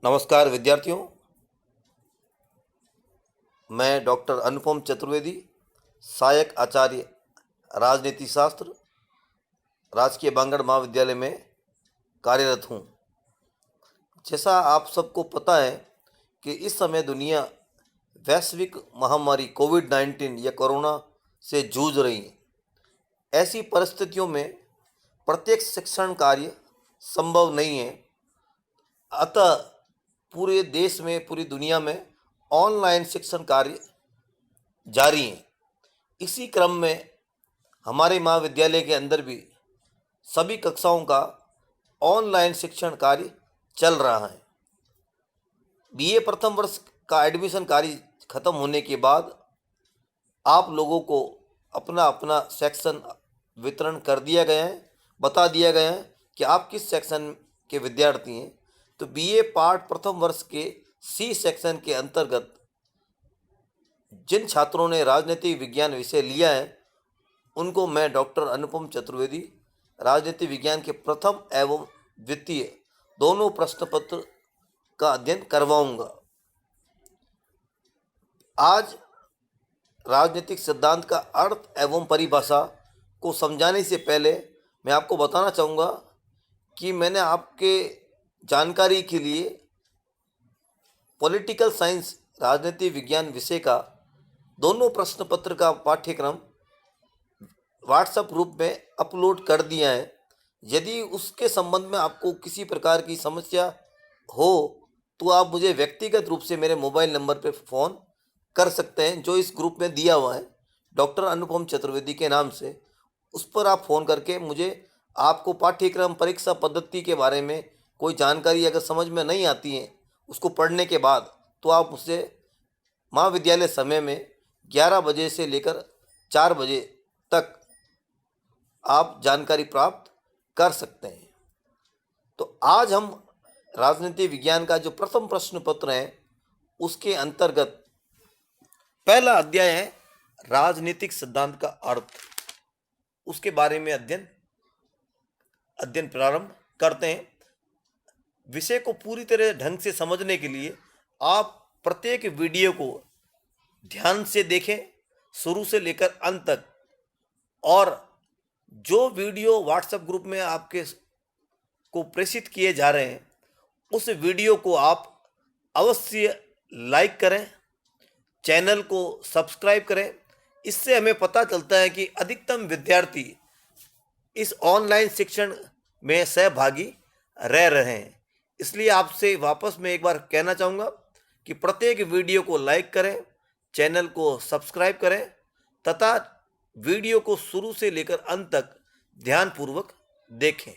नमस्कार विद्यार्थियों, मैं डॉक्टर अनुपम चतुर्वेदी, सहायक आचार्य राजनीति शास्त्र, राजकीय बांगड़ महाविद्यालय में कार्यरत हूँ। जैसा आप सबको पता है कि इस समय दुनिया वैश्विक महामारी कोविड-19 या कोरोना से जूझ रही है। ऐसी परिस्थितियों में प्रत्यक्ष शिक्षण कार्य संभव नहीं है, अतः पूरे देश में, पूरी दुनिया में ऑनलाइन शिक्षण कार्य जारी है। इसी क्रम में हमारे महाविद्यालय के अंदर भी सभी कक्षाओं का ऑनलाइन शिक्षण कार्य चल रहा है। बीए प्रथम वर्ष का एडमिशन कार्य खत्म होने के बाद आप लोगों को अपना अपना सेक्शन वितरण कर दिया गया है, बता दिया गया है कि आप किस सेक्शन के विद्यार्थी हैं। तो बीए पार्ट प्रथम वर्ष के सी सेक्शन के अंतर्गत जिन छात्रों ने राजनीतिक विज्ञान विषय लिया है उनको मैं डॉक्टर अनुपम चतुर्वेदी राजनीति विज्ञान के प्रथम एवं द्वितीय दोनों प्रश्न पत्र का अध्ययन करवाऊंगा। आज राजनीतिक सिद्धांत का अर्थ एवं परिभाषा को समझाने से पहले मैं आपको बताना चाहूँगा कि मैंने आपके जानकारी के लिए पॉलिटिकल साइंस राजनीति विज्ञान विषय का दोनों प्रश्न पत्र का पाठ्यक्रम व्हाट्सएप ग्रुप में अपलोड कर दिया है। यदि उसके संबंध में आपको किसी प्रकार की समस्या हो तो आप मुझे व्यक्तिगत रूप से मेरे मोबाइल नंबर पर फ़ोन कर सकते हैं, जो इस ग्रुप में दिया हुआ है डॉक्टर अनुपम चतुर्वेदी के नाम से। उस पर आप फ़ोन करके मुझे आपको पाठ्यक्रम परीक्षा पद्धति के बारे में कोई जानकारी अगर समझ में नहीं आती है उसको पढ़ने के बाद, तो आप मुझसे महाविद्यालय समय में 11 बजे से लेकर 4 बजे तक आप जानकारी प्राप्त कर सकते हैं। तो आज हम राजनीति विज्ञान का जो प्रथम प्रश्न पत्र है उसके अंतर्गत पहला अध्याय है राजनीतिक सिद्धांत का अर्थ, उसके बारे में अध्ययन प्रारंभ करते हैं। विषय को पूरी तरह ढंग से समझने के लिए आप प्रत्येक वीडियो को ध्यान से देखें, शुरू से लेकर अंत तक। और जो वीडियो व्हाट्सएप ग्रुप में आपके को प्रेषित किए जा रहे हैं उस वीडियो को आप अवश्य लाइक करें, चैनल को सब्सक्राइब करें। इससे हमें पता चलता है कि अधिकतम विद्यार्थी इस ऑनलाइन शिक्षण में सहभागी रह रहे हैं। इसलिए आपसे वापस मैं एक बार कहना चाहूँगा कि प्रत्येक वीडियो को लाइक करें, चैनल को सब्सक्राइब करें तथा वीडियो को शुरू से लेकर अंत तक ध्यानपूर्वक देखें।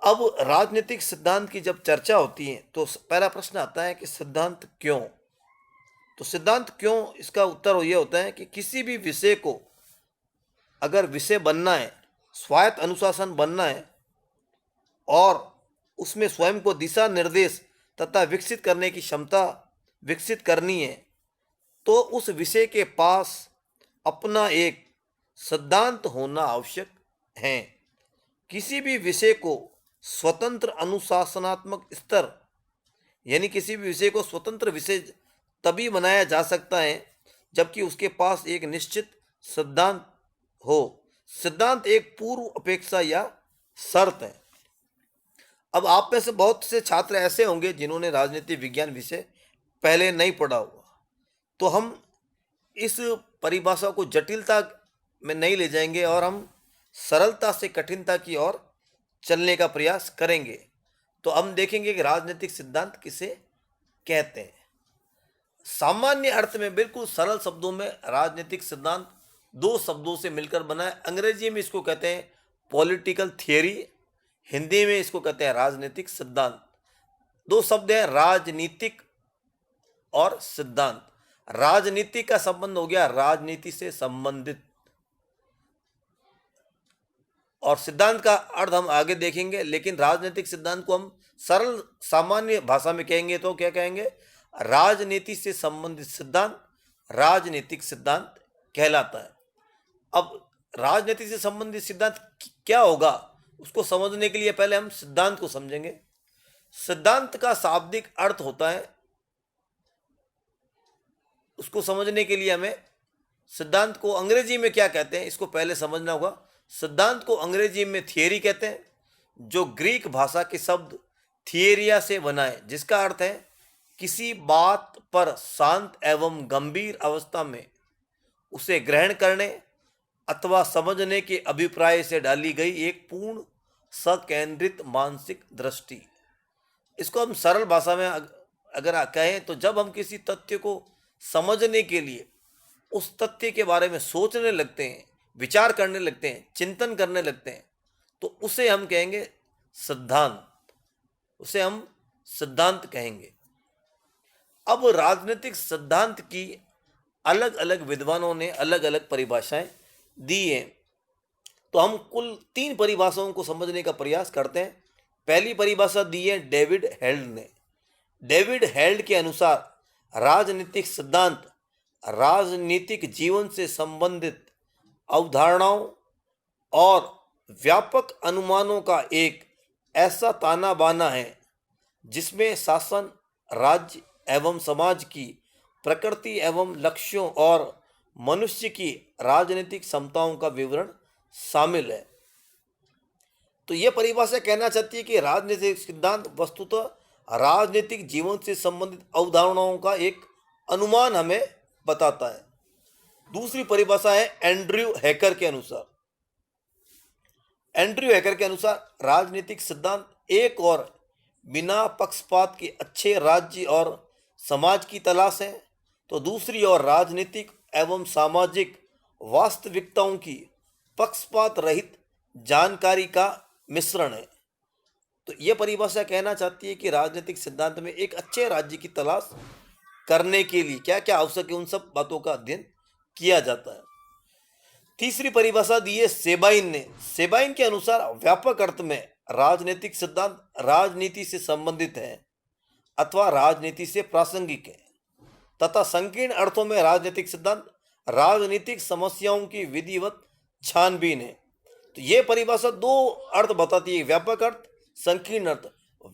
अब राजनीतिक सिद्धांत की जब चर्चा होती है तो पहला प्रश्न आता है कि सिद्धांत क्यों। तो सिद्धांत क्यों, इसका उत्तर ये होता है कि किसी भी विषय को अगर विषय बनना है, स्वायत्त अनुशासन बनना है और उसमें स्वयं को दिशा निर्देश तथा विकसित करने की क्षमता विकसित करनी है, तो उस विषय के पास अपना एक सिद्धांत होना आवश्यक है। किसी भी विषय को स्वतंत्र अनुशासनात्मक स्तर, यानी किसी भी विषय को स्वतंत्र विषय तभी बनाया जा सकता है जबकि उसके पास एक निश्चित सिद्धांत हो। सिद्धांत एक पूर्व अपेक्षा या शर्त है। अब आप में से बहुत से छात्र ऐसे होंगे जिन्होंने राजनीति विज्ञान विषय पहले नहीं पढ़ा हुआ, तो हम इस परिभाषा को जटिलता में नहीं ले जाएंगे और हम सरलता से कठिनता की ओर चलने का प्रयास करेंगे। तो हम देखेंगे कि राजनीतिक सिद्धांत किसे कहते हैं। सामान्य अर्थ में, बिल्कुल सरल शब्दों में, राजनीतिक सिद्धांत दो शब्दों से मिलकर बना है। अंग्रेजी में इसको कहते हैं पॉलिटिकल थियरी, हिंदी में इसको कहते हैं राजनीतिक सिद्धांत। दो शब्द हैं, राजनीतिक और सिद्धांत। राजनीति का संबंध हो गया राजनीति से संबंधित, और सिद्धांत का अर्थ हम आगे देखेंगे। लेकिन राजनीतिक सिद्धांत को हम सरल सामान्य भाषा में कहेंगे तो क्या कहेंगे? राजनीति से संबंधित सिद्धांत राजनीतिक सिद्धांत कहलाता है। अब राजनीति से संबंधित सिद्धांत क्या होगा उसको समझने के लिए पहले हम सिद्धांत को समझेंगे। सिद्धांत का शाब्दिक अर्थ होता है, उसको समझने के लिए हमें सिद्धांत को अंग्रेजी में क्या कहते हैं इसको पहले समझना होगा। सिद्धांत को अंग्रेजी में थियरी कहते हैं, जो ग्रीक भाषा के शब्द थियरिया से बना है, जिसका अर्थ है किसी बात पर शांत एवं गंभीर अवस्था में उसे ग्रहण करने अथवा समझने के अभिप्राय से डाली गई एक पूर्ण सकेंद्रित मानसिक दृष्टि। इसको हम सरल भाषा में अगर कहें तो जब हम किसी तथ्य को समझने के लिए उस तथ्य के बारे में सोचने लगते हैं, विचार करने लगते हैं, चिंतन करने लगते हैं, तो उसे हम कहेंगे सिद्धांत, उसे हम सिद्धांत कहेंगे। अब राजनीतिक सिद्धांत की अलग अलग विद्वानों ने अलग अलग परिभाषाएं दी हैं, तो हम कुल 3 परिभाषाओं को समझने का प्रयास करते हैं। पहली परिभाषा दी है डेविड हेल्ड ने। डेविड हेल्ड के अनुसार राजनीतिक सिद्धांत राजनीतिक जीवन से संबंधित अवधारणाओं और व्यापक अनुमानों का एक ऐसा ताना बाना है जिसमें शासन, राज्य एवं समाज की प्रकृति एवं लक्ष्यों और मनुष्य की राजनीतिक क्षमताओं का विवरण शामिल है। तो यह परिभाषा कहना चाहती है कि राजनीतिक सिद्धांत वस्तुतः राजनीतिक जीवन से संबंधित अवधारणाओं का एक अनुमान हमें बताता है। दूसरी परिभाषा है एंड्रयू हैकर के अनुसार। एंड्रयू हैकर के अनुसार राजनीतिक सिद्धांत एक और बिना पक्षपात के अच्छे राज्य और समाज की तलाश है, तो दूसरी ओर राजनीतिक एवं सामाजिक वास्तविकताओं की पक्षपात रहित जानकारी का मिश्रण है। तो यह परिभाषा कहना चाहती है कि राजनीतिक सिद्धांत में एक अच्छे राज्य की तलाश करने के लिए क्या क्या आवश्यक है, उन सब बातों का अध्ययन किया जाता है। तीसरी परिभाषा दी है सेबाइन ने। सेबाइन के अनुसार व्यापक अर्थ में राजनीतिक सिद्धांत राजनीति से संबंधित है अथवा राजनीति से प्रासंगिक है, तथा संकीर्ण अर्थों में राजनीतिक सिद्धांत राजनीतिक समस्याओं की विधिवत छानबीन है। तो यह परिभाषा 2 अर्थ बताती है, व्यापक अर्थ, संकीर्ण अर्थ।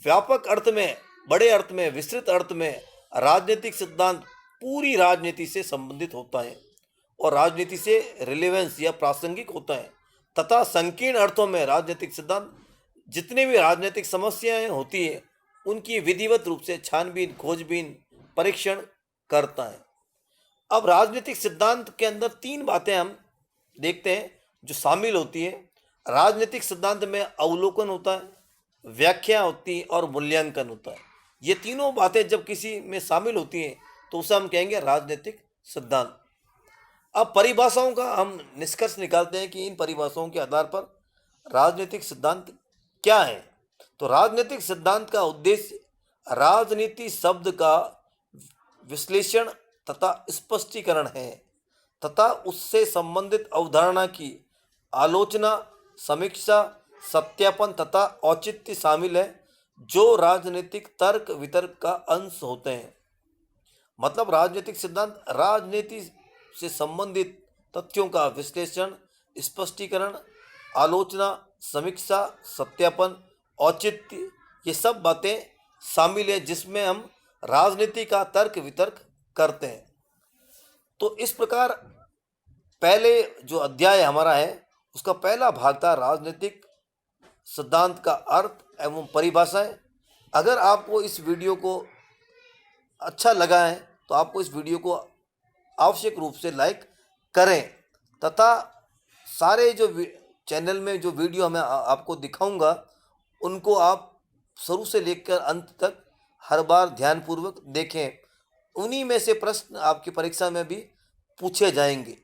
व्यापक अर्थ में, बड़े अर्थ में, विस्तृत अर्थ में राजनीतिक सिद्धांत पूरी राजनीति से संबंधित होता है और राजनीति से रिलेवेंस या प्रासंगिक होता है, तथा संकीर्ण अर्थों में राजनीतिक सिद्धांत जितने भी राजनीतिक समस्याएं होती है उनकी विधिवत रूप से छानबीन, खोजबीन, परीक्षण करता है। अब राजनीतिक सिद्धांत के अंदर 3 बातें हम देखते हैं जो शामिल होती है। राजनीतिक सिद्धांत में अवलोकन होता है, व्याख्या होती है और मूल्यांकन होता है। ये तीनों बातें जब किसी में शामिल होती हैं तो उसे हम कहेंगे राजनीतिक सिद्धांत। अब परिभाषाओं का हम निष्कर्ष निकालते हैं कि इन परिभाषाओं के आधार पर राजनीतिक सिद्धांत क्या है। तो राजनीतिक सिद्धांत का उद्देश्य राजनीति शब्द का विश्लेषण तथा स्पष्टीकरण है तथा उससे संबंधित अवधारणा की आलोचना, समीक्षा, सत्यापन तथा औचित्य शामिल है, जो राजनीतिक तर्क वितर्क का अंश होते हैं। मतलब राजनीतिक सिद्धांत राजनीति से संबंधित तथ्यों का विश्लेषण, स्पष्टीकरण, आलोचना, समीक्षा, सत्यापन, औचित्य, ये सब बातें शामिल है जिसमें हम राजनीति का तर्क वितर्क करते हैं। तो इस प्रकार पहले जो अध्याय हमारा है उसका पहला भाग था राजनीतिक सिद्धांत का अर्थ एवं परिभाषाएं। अगर आपको इस वीडियो को अच्छा लगा है तो आपको इस वीडियो को आवश्यक रूप से लाइक करें तथा सारे जो चैनल में जो वीडियो मैं आपको दिखाऊंगा उनको आप शुरू से लेकर अंत तक हर बार ध्यानपूर्वक देखें। उन्हीं में से प्रश्न आपकी परीक्षा में भी पूछे जाएंगे।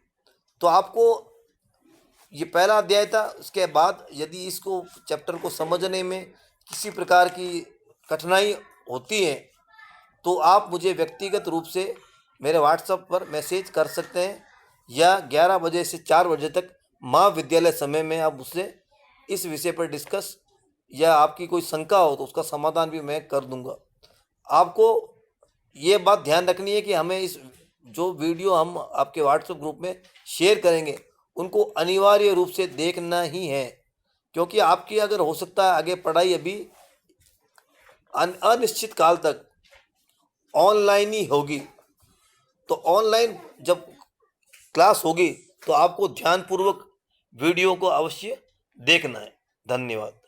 तो आपको ये पहला अध्याय था। उसके बाद यदि इसको चैप्टर को समझने में किसी प्रकार की कठिनाई होती है तो आप मुझे व्यक्तिगत रूप से मेरे व्हाट्सएप पर मैसेज कर सकते हैं या 11 बजे से 4 बजे तक महाविद्यालय समय में आप मुझसे इस विषय पर डिस्कस या आपकी कोई शंका हो तो उसका समाधान भी मैं कर दूंगा। आपको ये बात ध्यान रखनी है कि हमें इस जो वीडियो हम आपके व्हाट्सएप ग्रुप में शेयर करेंगे उनको अनिवार्य रूप से देखना ही है, क्योंकि आपकी अगर हो सकता है आगे पढ़ाई अभी अनिश्चित काल तक ऑनलाइन ही होगी। तो ऑनलाइन जब क्लास होगी तो आपको ध्यानपूर्वक वीडियो को अवश्य देखना है। धन्यवाद।